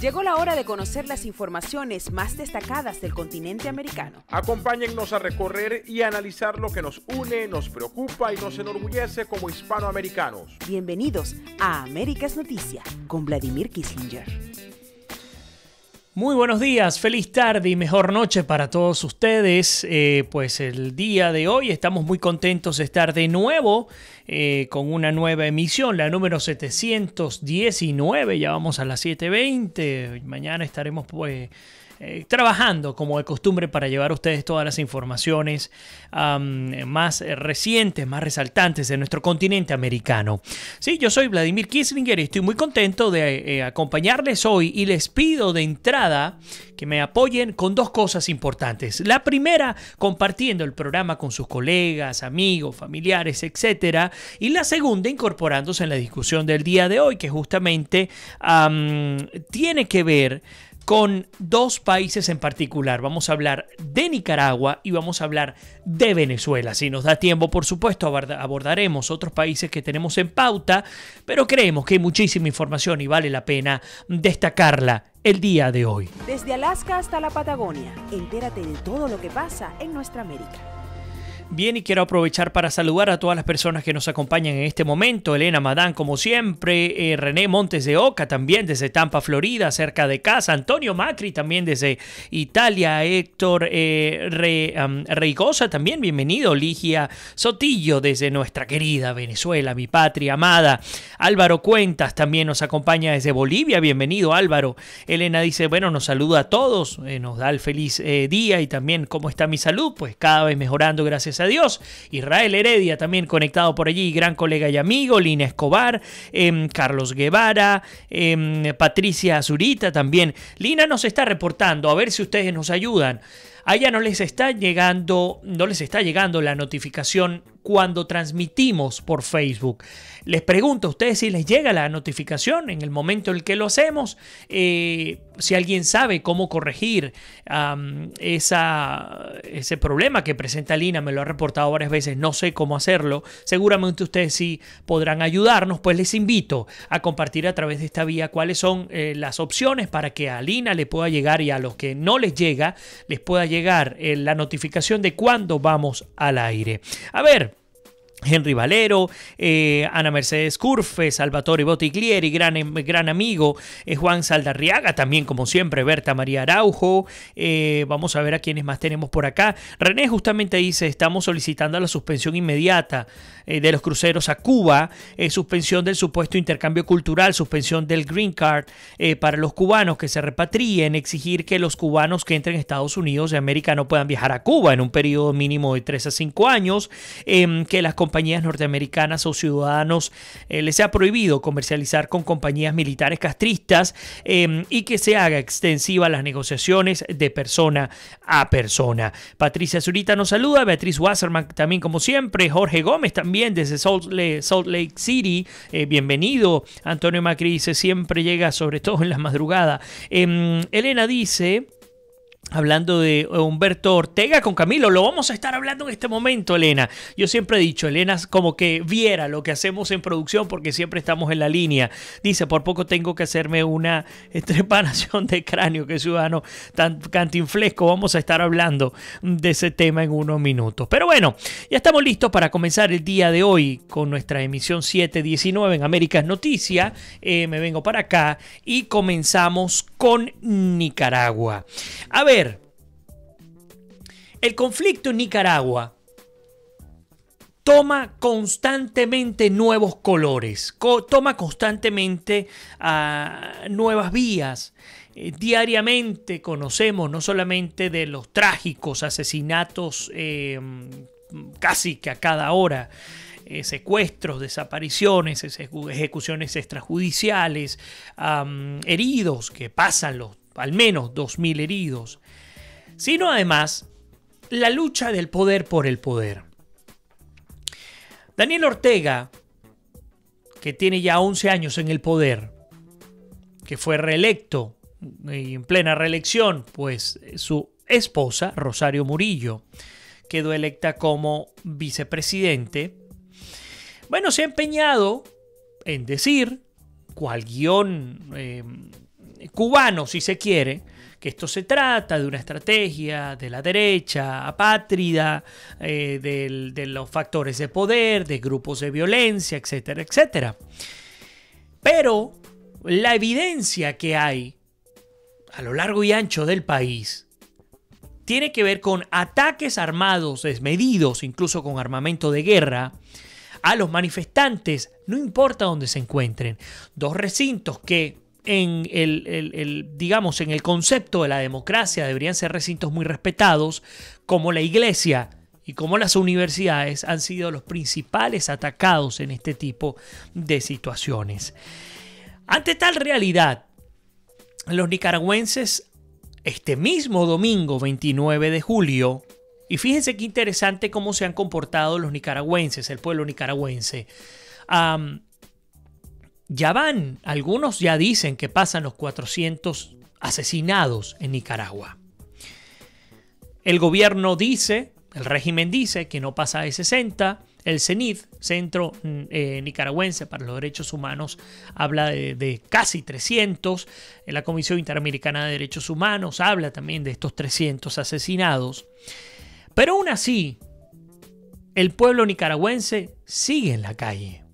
Llegó la hora de conocer las informaciones más destacadas del continente americano. Acompáñennos a recorrer y analizar lo que nos une, nos preocupa y nos enorgullece como hispanoamericanos. Bienvenidos a Américas Noticia con Vladimir Kissinger. Muy buenos días, feliz tarde y mejor noche para todos ustedes. Pues el día de hoy estamos muy contentos de estar de nuevo con una nueva emisión, la número 719, ya vamos a las 7:20. Mañana estaremos trabajando como de costumbre para llevar a ustedes todas las informaciones más recientes, más resaltantes de nuestro continente americano. Sí, yo soy Vladimir Kissinger y estoy muy contento de acompañarles hoy y les pido de entrada que me apoyen con dos cosas importantes. La primera, compartiendo el programa con sus colegas, amigos, familiares, etcétera. Y la segunda, incorporándose en la discusión del día de hoy, que justamente tiene que ver con dos países en particular. Vamos a hablar de Nicaragua y vamos a hablar de Venezuela. Si nos da tiempo, por supuesto, abordaremos otros países que tenemos en pauta, pero creemos que hay muchísima información y vale la pena destacarla el día de hoy. Desde Alaska hasta la Patagonia, entérate de todo lo que pasa en nuestra América. Bien, y quiero aprovechar para saludar a todas las personas que nos acompañan en este momento. Elena Madán, como siempre, René Montes de Oca, también desde Tampa, Florida, cerca de casa. Antonio Macri, también desde Italia. Héctor Reigosa, también bienvenido. Ligia Sotillo, desde nuestra querida Venezuela, mi patria amada. Álvaro Cuentas también nos acompaña desde Bolivia. Bienvenido, Álvaro. Elena dice, bueno, nos saluda a todos, nos da el feliz día y también cómo está mi salud, pues cada vez mejorando, gracias a Dios. Israel Heredia también conectado por allí, gran colega y amigo. Lina Escobar, Carlos Guevara, Patricia Zurita también. Lina nos está reportando, a ver si ustedes nos ayudan. A ella no les está llegando la notificación cuando transmitimos por Facebook. Les pregunto a ustedes si les llega la notificación en el momento en el que lo hacemos. Si alguien sabe cómo corregir ese problema que presenta Lina, me lo ha reportado varias veces, no sé cómo hacerlo. Seguramente ustedes sí podrán ayudarnos, pues les invito a compartir a través de esta vía cuáles son las opciones para que a Lina le pueda llegar y a los que no les llega, les pueda llegar la notificación de cuándo vamos al aire. A ver, Henry Valero, Ana Mercedes Curfe, Salvatore Bottiglieri, gran amigo, Juan Saldarriaga, también como siempre, Berta María Araujo. Vamos a ver a quiénes más tenemos por acá. René justamente dice, estamos solicitando la suspensión inmediata de los cruceros a Cuba, suspensión del supuesto intercambio cultural, suspensión del green card para los cubanos que se repatrien, exigir que los cubanos que entren a Estados Unidos de América no puedan viajar a Cuba en un periodo mínimo de 3 a 5 años, que las compañías norteamericanas o ciudadanos les sea prohibido comercializar con compañías militares castristas y que se haga extensiva las negociaciones de persona a persona. Patricia Zurita nos saluda, Beatriz Wasserman también como siempre, Jorge Gómez también desde Salt Lake City, bienvenido. Antonio Macri dice, siempre llega sobre todo en la madrugada. Elena dice, hablando de Humberto Ortega con Camilo, lo vamos a estar hablando en este momento, Elena. Yo siempre he dicho, Elena es como que viera lo que hacemos en producción porque siempre estamos en la línea. Dice, por poco tengo que hacerme una trepanación de cráneo, que ciudadano tan cantinflesco. Vamos a estar hablando de ese tema en unos minutos. Pero bueno, ya estamos listos para comenzar el día de hoy con nuestra emisión 719 en Américas Noticia. Me vengo para acá y comenzamos con Nicaragua. A ver, el conflicto en Nicaragua toma constantemente nuevos colores, toma constantemente nuevas vías. Diariamente conocemos no solamente de los trágicos asesinatos casi que a cada hora, secuestros, desapariciones, ejecuciones extrajudiciales, heridos que pasan al menos 2.000 heridos, sino además la lucha del poder por el poder. Daniel Ortega, que tiene ya 11 años en el poder, que fue reelecto y en plena reelección, pues su esposa, Rosario Murillo, quedó electa como vicepresidente. Bueno, se ha empeñado en decir, cual guión cubano, si se quiere, que esto se trata de una estrategia de la derecha apátrida, de los factores de poder, de grupos de violencia, etcétera, etcétera. Pero la evidencia que hay a lo largo y ancho del país tiene que ver con ataques armados desmedidos, incluso con armamento de guerra, a los manifestantes, no importa dónde se encuentren. Dos recintos que digamos, en el concepto de la democracia deberían ser recintos muy respetados, como la iglesia y como las universidades, han sido los principales atacados en este tipo de situaciones. Ante tal realidad, los nicaragüenses, este mismo domingo 29 de julio, y fíjense qué interesante cómo se han comportado los nicaragüenses, el pueblo nicaragüense. Ya van, algunos ya dicen que pasan los 400 asesinados en Nicaragua. El gobierno dice, el régimen dice que no pasa de 60. El CENID, Centro Nicaragüense para los Derechos Humanos, habla de casi 300. La Comisión Interamericana de Derechos Humanos habla también de estos 300 asesinados. Pero aún así, el pueblo nicaragüense sigue en la calle.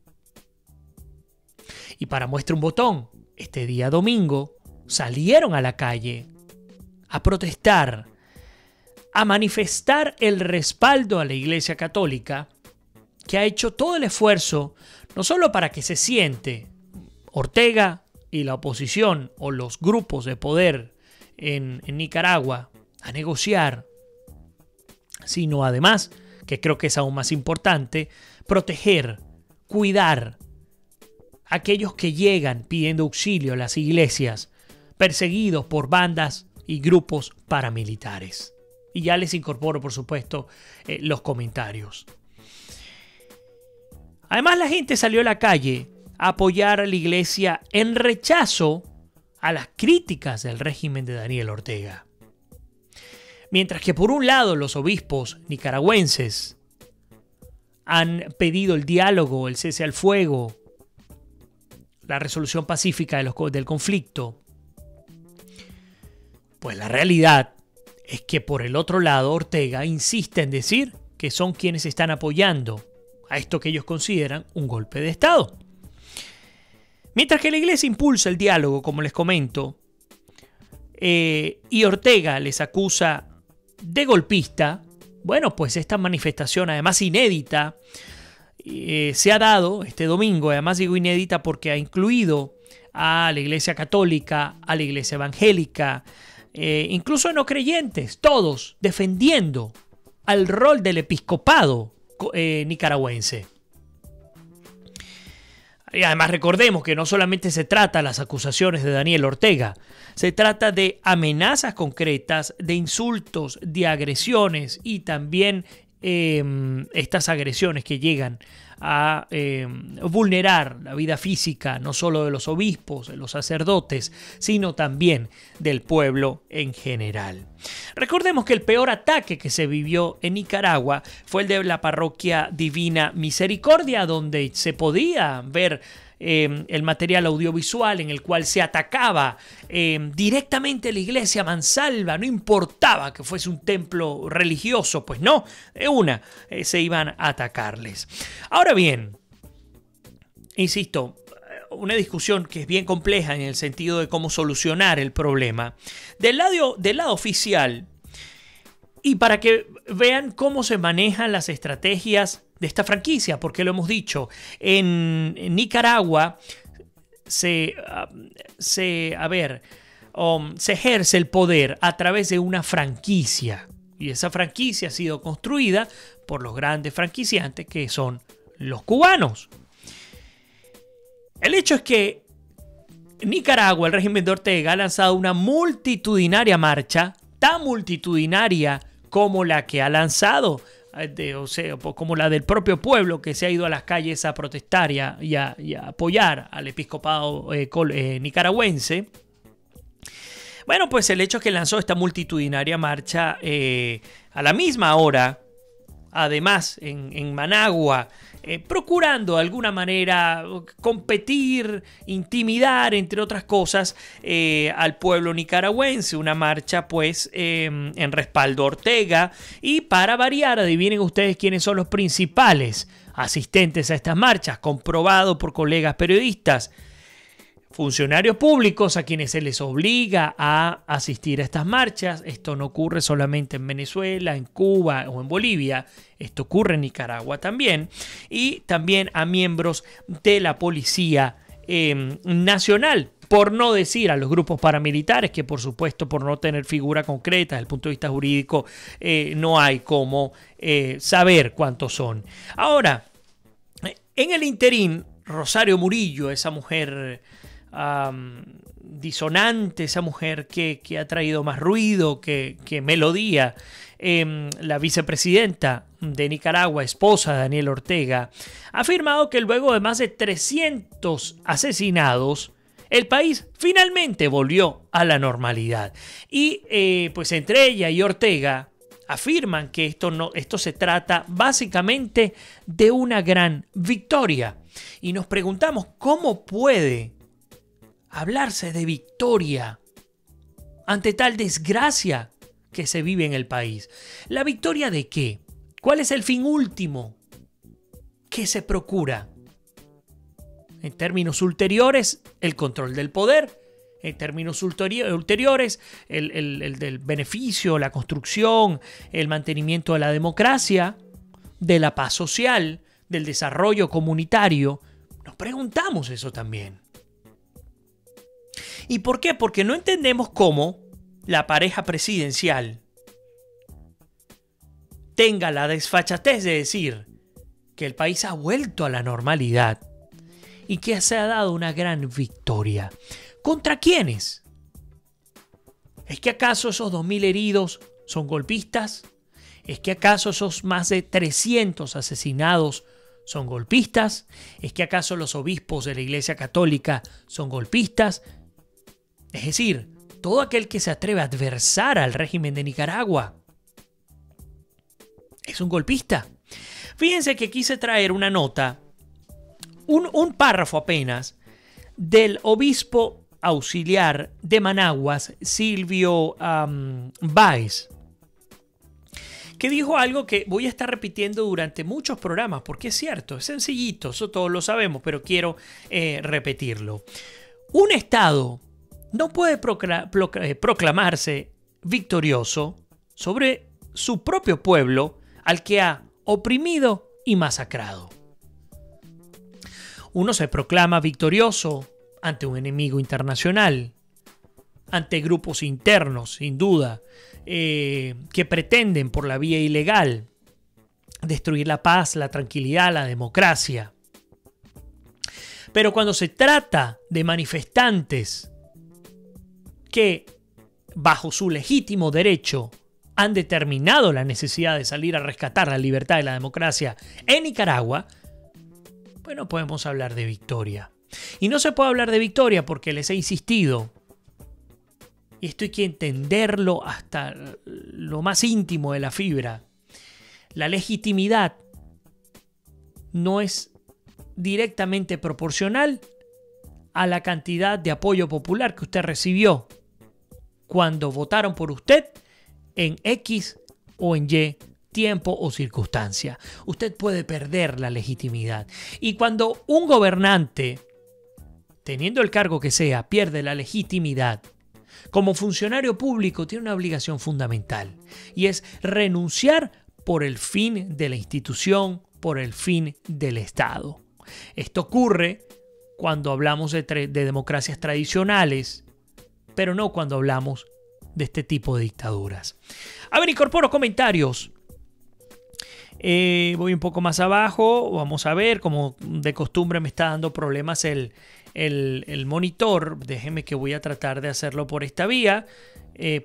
Y para muestra un botón, este día domingo salieron a la calle a protestar, a manifestar el respaldo a la Iglesia Católica, que ha hecho todo el esfuerzo, no solo para que se siente Ortega y la oposición o los grupos de poder en Nicaragua a negociar, sino además, que creo que es aún más importante, proteger, cuidar a aquellos que llegan pidiendo auxilio a las iglesias, perseguidos por bandas y grupos paramilitares. Y ya les incorporo, por supuesto, los comentarios. Además, la gente salió a la calle a apoyar a la iglesia en rechazo a las críticas del régimen de Daniel Ortega. Mientras que por un lado los obispos nicaragüenses han pedido el diálogo, el cese al fuego, la resolución pacífica del conflicto, pues la realidad es que por el otro lado Ortega insiste en decir que son quienes están apoyando a esto que ellos consideran un golpe de Estado. Mientras que la iglesia impulsa el diálogo, como les comento, y Ortega les acusa de golpista, bueno, pues esta manifestación, además inédita, se ha dado este domingo. Además digo inédita porque ha incluido a la Iglesia Católica, a la Iglesia Evangélica, incluso no creyentes, todos defendiendo al rol del episcopado nicaragüense. Y además recordemos que no solamente se trata de las acusaciones de Daniel Ortega, se trata de amenazas concretas, de insultos, de agresiones y también estas agresiones que llegan a vulnerar la vida física no solo de los obispos, de los sacerdotes, sino también del pueblo en general. Recordemos que el peor ataque que se vivió en Nicaragua fue el de la parroquia Divina Misericordia, donde se podía ver el material audiovisual en el cual se atacaba directamente a la iglesia mansalva. No importaba que fuese un templo religioso, pues no, de una se iban a atacarles. Ahora bien, insisto, una discusión que es bien compleja en el sentido de cómo solucionar el problema. Del lado oficial, y para que vean cómo se manejan las estrategias de esta franquicia, porque lo hemos dicho, en Nicaragua se ejerce el poder a través de una franquicia, y esa franquicia ha sido construida por los grandes franquiciantes que son los cubanos. El hecho es que Nicaragua, el régimen de Ortega, ha lanzado una multitudinaria marcha, tan multitudinaria como la que ha lanzado, como la del propio pueblo que se ha ido a las calles a protestar y a apoyar al episcopado nicaragüense. Bueno, pues el hecho es que lanzó esta multitudinaria marcha a la misma hora además en Managua, procurando de alguna manera competir, intimidar, entre otras cosas, al pueblo nicaragüense. Una marcha pues en respaldo a Ortega. Y para variar, adivinen ustedes quiénes son los principales asistentes a estas marchas, comprobado por colegas periodistas. Funcionarios públicos a quienes se les obliga a asistir a estas marchas. Esto no ocurre solamente en Venezuela, en Cuba o en Bolivia. Esto ocurre en Nicaragua también. Y también a miembros de la Policía Nacional. Por no decir a los grupos paramilitares, que por supuesto por no tener figura concreta desde el punto de vista jurídico no hay cómo saber cuántos son. Ahora, en el interín, Rosario Murillo, esa mujer disonante, esa mujer que ha traído más ruido que melodía, la vicepresidenta de Nicaragua, esposa de Daniel Ortega, ha afirmado que luego de más de 300 asesinados, el país finalmente volvió a la normalidad. Y pues entre ella y Ortega afirman que esto se trata básicamente de una gran victoria. Y nos preguntamos cómo puede hablarse de victoria ante tal desgracia que se vive en el país. ¿La victoria de qué? ¿Cuál es el fin último que se procura? En términos ulteriores, el control del poder. En términos ulteriores, el del beneficio, la construcción, el mantenimiento de la democracia, de la paz social, del desarrollo comunitario. Nos preguntamos eso también. ¿Y por qué? Porque no entendemos cómo la pareja presidencial tenga la desfachatez de decir que el país ha vuelto a la normalidad y que se ha dado una gran victoria. ¿Contra quiénes? ¿Es que acaso esos 2.000 heridos son golpistas? ¿Es que acaso esos más de 300 asesinados son golpistas? ¿Es que acaso los obispos de la Iglesia Católica son golpistas? Es decir, todo aquel que se atreve a adversar al régimen de Nicaragua es un golpista. Fíjense que quise traer una nota, un párrafo apenas, del obispo auxiliar de Managuas, Silvio Báez, que dijo algo que voy a estar repitiendo durante muchos programas, porque es cierto, es sencillito, eso todos lo sabemos, pero quiero repetirlo. Un Estado no puede proclamarse victorioso sobre su propio pueblo al que ha oprimido y masacrado. Uno se proclama victorioso ante un enemigo internacional, ante grupos internos, sin duda, que pretenden por la vía ilegal destruir la paz, la tranquilidad, la democracia. Pero cuando se trata de manifestantes que, bajo su legítimo derecho, han determinado la necesidad de salir a rescatar la libertad y la democracia en Nicaragua, pues no podemos hablar de victoria. Y no se puede hablar de victoria porque les he insistido, y esto hay que entenderlo hasta lo más íntimo de la fibra. La legitimidad no es directamente proporcional a la cantidad de apoyo popular que usted recibió cuando votaron por usted en X o en Y tiempo o circunstancia. Usted puede perder la legitimidad. Y cuando un gobernante, teniendo el cargo que sea, pierde la legitimidad, como funcionario público tiene una obligación fundamental, y es renunciar por el fin de la institución, por el fin del Estado. Esto ocurre cuando hablamos de democracias tradicionales, pero no cuando hablamos de este tipo de dictaduras. A ver, incorporo comentarios. Voy un poco más abajo. Vamos a ver, como de costumbre me está dando problemas el el monitor. Déjeme que voy a tratar de hacerlo por esta vía.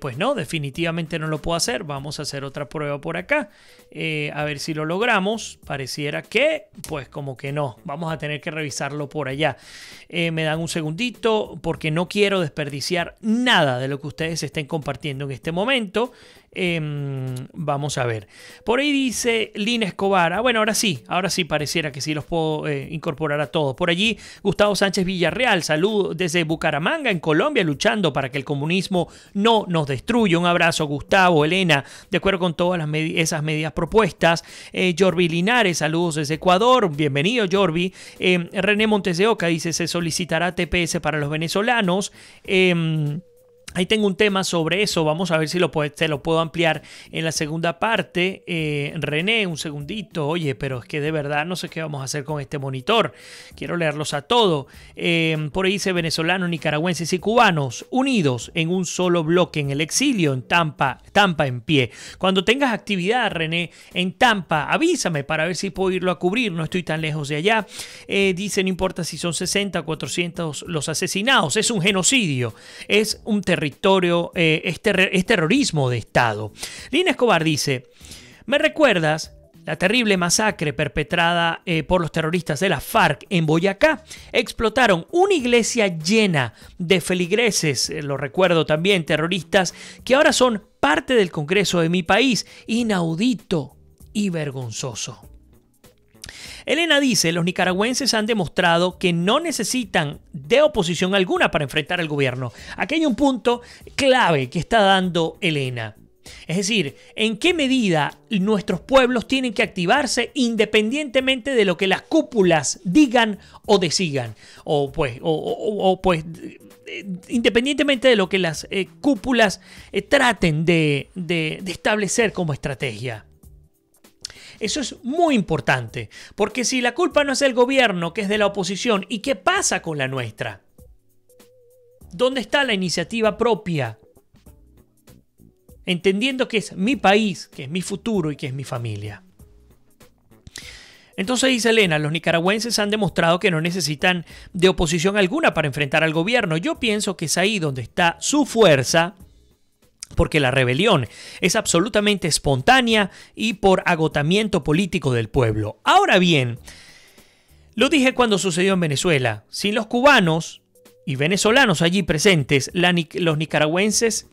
Pues no, definitivamente no lo puedo hacer. Vamos a hacer otra prueba por acá. A ver si lo logramos. Pareciera que, pues como que no. Vamos a tener que revisarlo por allá. Me dan un segundito porque no quiero desperdiciar nada de lo que ustedes estén compartiendo en este momento. Vamos a ver. Por ahí dice Lina Escobar. Bueno, ahora sí pareciera que sí los puedo incorporar a todos. Por allí Gustavo Sánchez Villarreal, salud desde Bucaramanga en Colombia, luchando para que el comunismo no nos destruya. Un abrazo, Gustavo. Elena, de acuerdo con todas esas medidas propuestas. Jorvi Linares, saludos desde Ecuador, bienvenido Jorvi. René Montes de Oca dice, se solicitará TPS para los venezolanos. Ahí tengo un tema sobre eso. Vamos a ver si te lo puedo ampliar en la segunda parte. René, un segundito. Oye, pero es que de verdad no sé qué vamos a hacer con este monitor. Quiero leerlos a todos. Por ahí dice venezolanos, nicaragüenses y cubanos unidos en un solo bloque en el exilio en Tampa en pie. Cuando tengas actividad, René, en Tampa, avísame para ver si puedo irlo a cubrir. No estoy tan lejos de allá. Dice, no importa si son 60 o 400 los asesinados. Es un genocidio. Es un territorio, es terrorismo de Estado. Lina Escobar dice, ¿me recuerdas la terrible masacre perpetrada por los terroristas de la FARC en Boyacá? Explotaron una iglesia llena de feligreses, lo recuerdo también, terroristas que ahora son parte del Congreso de mi país. Inaudito y vergonzoso. Elena dice, los nicaragüenses han demostrado que no necesitan de oposición alguna para enfrentar al gobierno. Aquí hay un punto clave que está dando Elena. Es decir, ¿en qué medida nuestros pueblos tienen que activarse independientemente de lo que las cúpulas digan o decidan? Independientemente de lo que las cúpulas traten de establecer como estrategia. Eso es muy importante, porque si la culpa no es del gobierno, que es de la oposición, ¿y qué pasa con la nuestra? ¿Dónde está la iniciativa propia? Entendiendo que es mi país, que es mi futuro y que es mi familia. Entonces dice Elena, los nicaragüenses han demostrado que no necesitan de oposición alguna para enfrentar al gobierno. Yo pienso que es ahí donde está su fuerza, porque la rebelión es absolutamente espontánea y por agotamiento político del pueblo. Ahora bien, lo dije cuando sucedió en Venezuela, sin los cubanos y venezolanos allí presentes, los nicaragüenses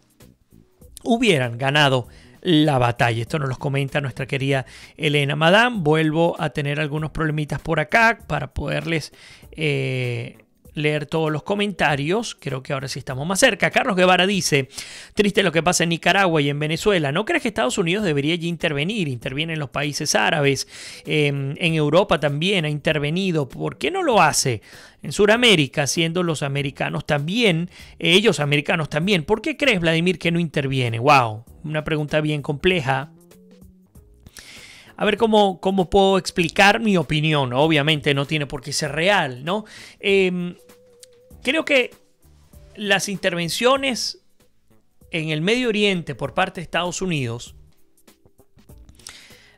hubieran ganado la batalla. Esto nos lo comenta nuestra querida Elena. Madame, vuelvo a tener algunos problemitas por acá para poderles leer todos los comentarios. Creo que ahora sí estamos más cerca. Carlos Guevara dice, triste lo que pasa en Nicaragua y en Venezuela. ¿No crees que Estados Unidos debería ya intervenir? Interviene en los países árabes, en Europa también ha intervenido. ¿Por qué no lo hace? En Sudamérica, siendo los americanos también, ellos americanos también. ¿Por qué crees, Vladimir, que no interviene? Wow, una pregunta bien compleja. A ver cómo puedo explicar mi opinión. Obviamente no tiene por qué ser real, ¿no? Creo que las intervenciones en el Medio Oriente por parte de Estados Unidos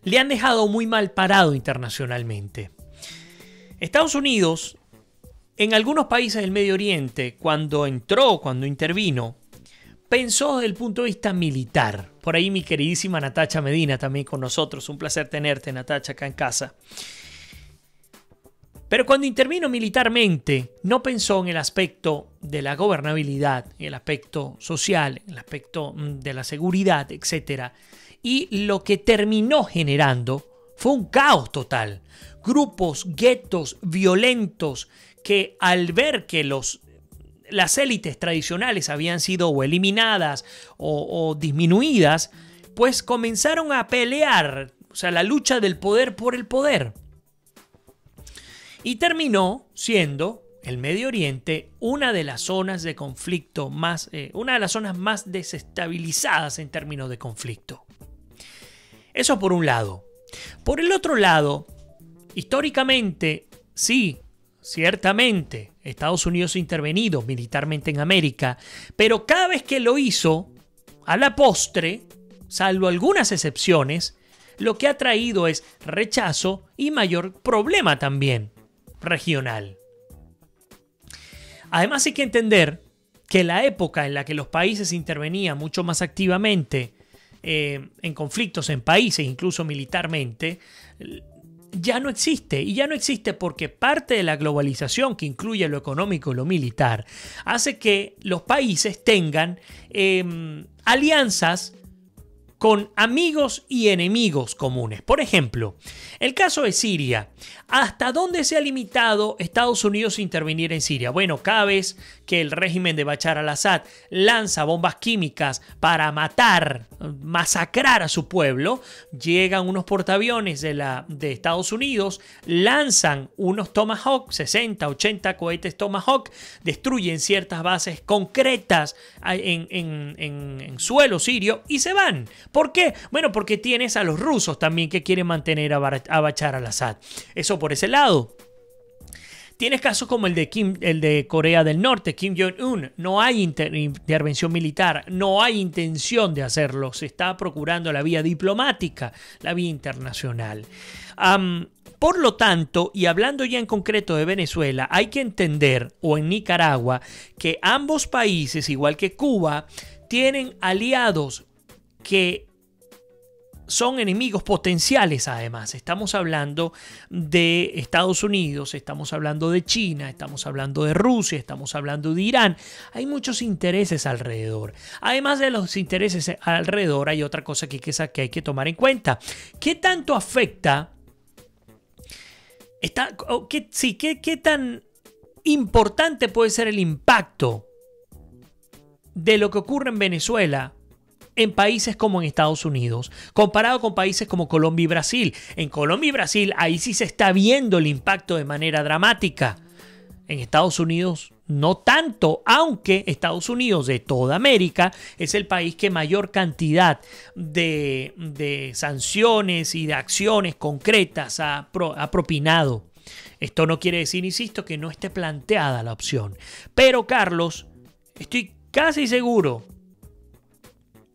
le han dejado muy mal parado internacionalmente. Estados Unidos, en algunos países del Medio Oriente, cuando intervino, pensó desde el punto de vista militar. Por ahí mi queridísima Natacha Medina también con nosotros. Un placer tenerte, Natacha, acá en casa. Pero cuando intervino militarmente, no pensó en el aspecto de la gobernabilidad, en el aspecto social, en el aspecto de la seguridad, etc. Y lo que terminó generando fue un caos total. Grupos, guetos violentos que al ver que las élites tradicionales habían sido o eliminadas o disminuidas, pues comenzaron a pelear, o sea, la lucha del poder por el poder. Y terminó siendo el Medio Oriente una de las zonas de conflicto una de las zonas más desestabilizadas en términos de conflicto. Eso por un lado. Por el otro lado, históricamente, sí, ciertamente, Estados Unidos ha intervenido militarmente en América, pero cada vez que lo hizo, a la postre, salvo algunas excepciones, lo que ha traído es rechazo y mayor problema también regional. Además hay que entender que la época en la que los países intervenían mucho más activamente en conflictos en países, incluso militarmente, ya no existe. Y ya no existe porque parte de la globalización, que incluye lo económico y lo militar, hace que los países tengan alianzas con amigos y enemigos comunes. Por ejemplo, el caso de Siria. ¿Hasta dónde se ha limitado Estados Unidos a intervenir en Siria? Bueno, cada vez que el régimen de Bashar al-Assad lanza bombas químicas para matar, masacrar a su pueblo, llegan unos portaaviones de Estados Unidos, lanzan unos Tomahawk, 60, 80 cohetes Tomahawk, destruyen ciertas bases concretas en suelo sirio y se van. ¿Por qué? Bueno, porque tienes a los rusos también que quieren mantener a Bashar al-Assad. Eso por ese lado. Tienes casos como el de Corea del Norte, Kim Jong-un. No hay intervención militar, no hay intención de hacerlo. Se está procurando la vía diplomática, la vía internacional. Por lo tanto, y hablando ya en concreto de Venezuela, hay que entender, o en Nicaragua, que ambos países, igual que Cuba, tienen aliados que son enemigos potenciales además. Estamos hablando de Estados Unidos, estamos hablando de China, estamos hablando de Rusia, estamos hablando de Irán. Hay muchos intereses alrededor. Además de los intereses alrededor, hay otra cosa que hay que tomar en cuenta. ¿Qué tanto afecta? ¿Qué tan importante puede ser el impacto de lo que ocurre en Venezuela en países como en Estados Unidos, comparado con países como Colombia y Brasil? En Colombia y Brasil, ahí sí se está viendo el impacto de manera dramática. En Estados Unidos no tanto, aunque Estados Unidos de toda América es el país que mayor cantidad de sanciones y de acciones concretas ha propinado. Esto no quiere decir, insisto, que no esté planteada la opción. Pero, Carlos, estoy casi seguro,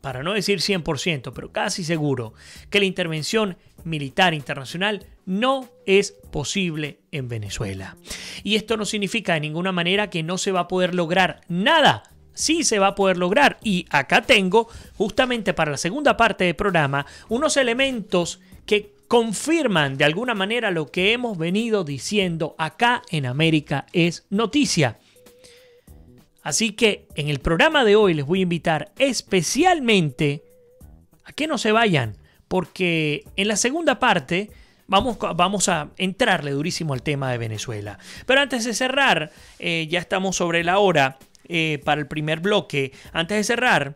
para no decir 100%, pero casi seguro, que la intervención militar internacional no es posible en Venezuela. Y esto no significa de ninguna manera que no se va a poder lograr nada. Sí se va a poder lograr. Y acá tengo, justamente para la segunda parte del programa, unos elementos que confirman de alguna manera lo que hemos venido diciendo acá en América es Noticia. Así que en el programa de hoy les voy a invitar especialmente a que no se vayan, porque en la segunda parte vamos a entrarle durísimo al tema de Venezuela. Pero antes de cerrar, ya estamos sobre la hora para el primer bloque. Antes de cerrar,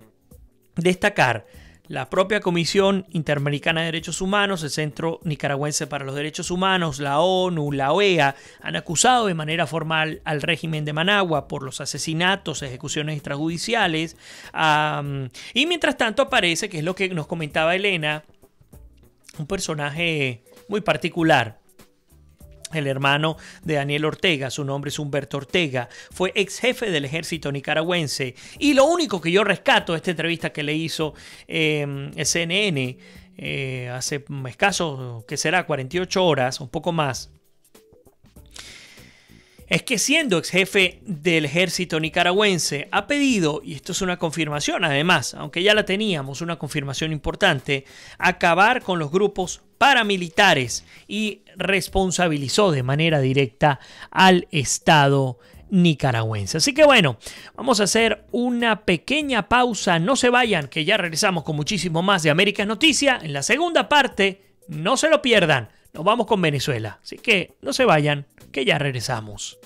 destacar la propia Comisión Interamericana de Derechos Humanos, el Centro Nicaragüense para los Derechos Humanos, la ONU, la OEA, han acusado de manera formal al régimen de Managua por los asesinatos, ejecuciones extrajudiciales. Y mientras tanto aparece, que es lo que nos comentaba Elena, un personaje muy particular. El hermano de Daniel Ortega, su nombre es Humberto Ortega, fue ex jefe del ejército nicaragüense. Y lo único que yo rescato de esta entrevista que le hizo el CNN hace escaso, que será 48 horas, un poco más, es que siendo ex jefe del ejército nicaragüense ha pedido, y esto es una confirmación además, aunque ya la teníamos, una confirmación importante, acabar con los grupos paramilitares y responsabilizó de manera directa al Estado nicaragüense. Así que bueno, vamos a hacer una pequeña pausa, no se vayan, que ya regresamos con muchísimo más de América Noticia. En la segunda parte, no se lo pierdan, nos vamos con Venezuela, así que no se vayan, que ya regresamos.